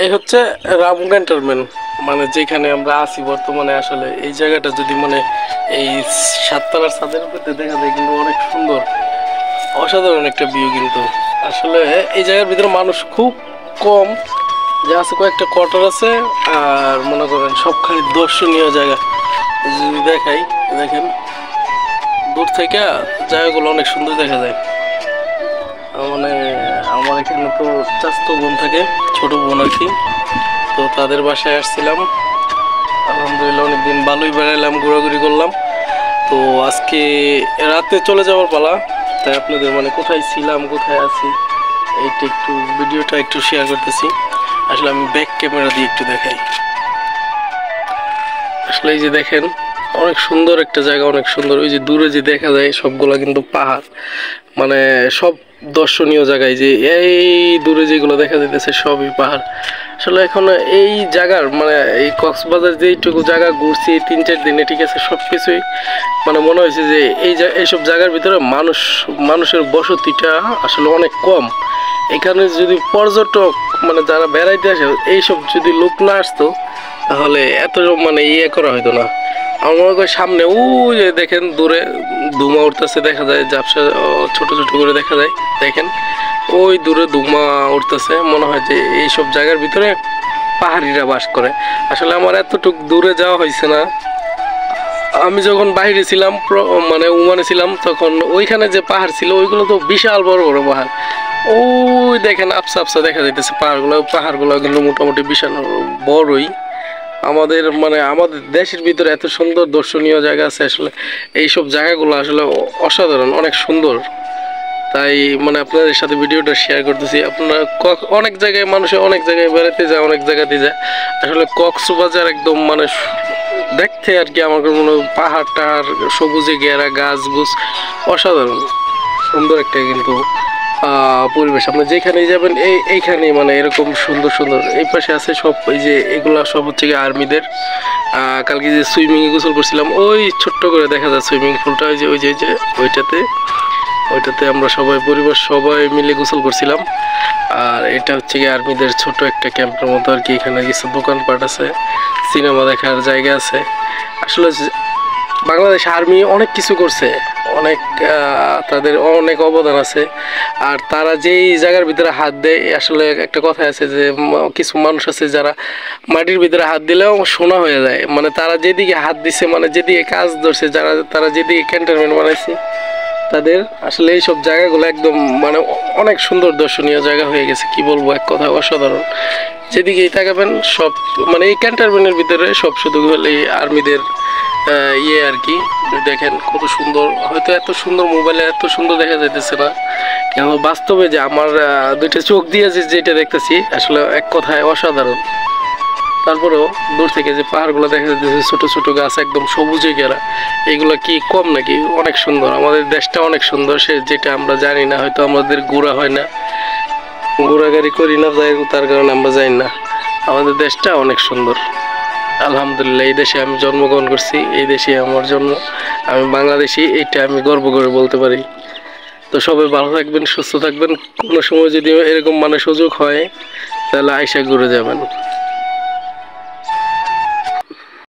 এই হচ্ছে রামু ক্যান্টনমেন্ট, মানে যেখানে আমরা আছি বর্তমানে। আসলে এই জায়গাটা যদি মানে এই সাততলার ছাদের উপর দেখা যায় কিন্তু অনেক সুন্দর, অসাধারণ একটা ভিউ। কিন্তু আসলে এই জায়গার ভিতরে মানুষ খুব কম, যে আছে কয়েকটা কোয়ার্টার আছে। আর মনে করেন সবখানি দর্শনীয় জায়গা যদি দেখাই, দেখেন দূর থেকে জায়গাগুলো অনেক সুন্দর দেখা যায়। মানে আমার এখানে তো চাচাতো বোন থাকে, ছোট বোন আর কি। তো তাদের বাসায় আসছিলাম, আলহামদুলিল্লাহ অনেকদিন ভালোই বেড়াইলাম, ঘোরাঘুরি করলাম। তো আজকে রাতে চলে যাওয়ার পালা, তাই আপনাদের মানে কোথায় ছিলাম, কোথায় আছি, এইটা একটু ভিডিওটা একটু শেয়ার করতেছি। আসলে আমি ব্যাক ক্যামেরা দিয়ে একটু দেখাই। আসলে এই যে দেখেন অনেক সুন্দর একটা জায়গা, অনেক সুন্দর। ওই যে দূরে যে দেখা যায় সবগুলা কিন্তু পাহাড়, মানে সব দর্শনীয় জায়গায় যে এই দূরে যেগুলো দেখা যাইতেছে সবই পাহাড়। আসলে এখন এই জায়গার মানে এই কক্সবাজার যেইটুকু জায়গা ঘুরছি 3-4 দিনে, ঠিক আছে, সব কিছুই মানে মনে হয়েছে যে এইসব জায়গার ভিতরে মানুষের বসতিটা আসলে অনেক কম। এখানে যদি পর্যটক মানে যারা বেড়াইতে আসে এইসব যদি লোক না আসতো তাহলে এত মানে করা হতো না। আমার মনে করি সামনে ওই যে দেখেন দূরে ধুমা উঠতেছে, দেখা যায় ঝাপসা ছোট ছোট করে দেখা যায়। দেখেন ওই দূরে ধুমা উঠতেছে, মনে হয় যে এইসব জায়গার ভিতরে পাহাড়িরা বাস করে। আসলে আমার এতটুক দূরে যাওয়া হয়েছে না। আমি যখন বাইরে ছিলাম মানে ওমানে ছিলাম, তখন ওইখানে যে পাহাড় ছিল ওইগুলো তো বিশাল বড় বড় পাহাড়। ওই দেখেন আবসা আবসা দেখা যাইতেছে পাহাড়গুলো কিন্তু মোটামুটি বিশাল বড়ই। আমাদের দেশের ভিতরে এত সুন্দর দর্শনীয় জায়গা আছে। আসলে এইসব জায়গাগুলো আসলে অসাধারণ, অনেক সুন্দর। তাই মানে আপনাদের সাথে ভিডিওটা শেয়ার করতেছি। আপনারা অনেক জায়গায় মানুষে অনেক জায়গায় বেড়াতে যায়, অনেক জায়গাতে যায়। আসলে কক্সবাজার একদম মানে দেখতে আর কি আমার মনে হয় পাহাড় টাহাড় সবুজে ঘেরা গাছ গুছ, অসাধারণ সুন্দর একটা কিন্তু পরিবেশ। আপনি যেখানেই যাবেন এইখানে মানে এরকম সুন্দর সুন্দর। এই পাশে আছে সব, এই যে এগুলা সব হচ্ছে কি আর্মিদের। কালকে যে সুইমিংয়ে গোসল করছিলাম, ওই ছোট্ট করে দেখা যায় সুইমিং পুলটা, ওই যে ওইটাতে আমরা পরিবার সবাই মিলে গোসল করছিলাম। আর এটা হচ্ছে কি আর্মিদের ছোট একটা ক্যাম্পের মতো আর কি। এখানে কিছু দোকানপাট আছে, সিনেমা দেখার জায়গা আছে। আসলে বাংলাদেশ আর্মি অনেক কিছু করছে, অনেক তাদের অনেক অবদান আছে। আর তারা যেই জায়গার ভিতরে হাত দেয়, আসলে একটা কথা আছে যে কিছু মানুষ আছে যারা মাটির ভিতরে হাত দিলেও সোনা হয়ে যায়। মানে তারা যেদিকে হাত দিছে, মানে যেদিকে কাজ ধরছে, তারা যেদিকে ক্যান্টনমেন্ট বানাইছে, তাদের আসলে এইসব জায়গাগুলো একদম মানে অনেক সুন্দর দর্শনীয় জায়গা হয়ে গেছে। কি বলবো, এক কথা অসাধারণ। যেদিকেই তাকাবেন সব মানে এই ক্যান্টনমেন্টের ভিতরে সব শুধু এই আর্মিদের আর কি। দেখেন কত সুন্দর, হয়তো এত সুন্দর মোবাইলে এত সুন্দর দেখা যাইতেছে না, কেন বাস্তবে যে আমার দুইটা চোখ দিয়ে যেটা দেখতেছি আসলে এক কথায় অসাধারণ। তারপরেও দূর থেকে যে পাহাড়গুলো দেখা যাচ্ছে, ছোট ছোট গাছ একদম সবুজে ঘেরা, এগুলো কি কম নাকি? অনেক সুন্দর, আমাদের দেশটা অনেক সুন্দর। যেটা আমরা জানি না, হয়তো আমাদের ঘোরা হয় না, ঘোরাঘুরি করি না, যাই তার কারণে আমরা জানি না। আমাদের দেশটা অনেক সুন্দর, আলহামদুলিল্লাহ। এই দেশে আমি জন্মগ্রহণ করছি, এই দেশে আমার জন্ম, আমি বাংলাদেশি, এইটা আমি গর্ব করে বলতে পারি। তো সবাই ভালো থাকবেন, সুস্থ থাকবেন। কোনো সময় যদি এরকম মানে সুযোগ হয় তাহলে আইসা ঘুরে যাবেন।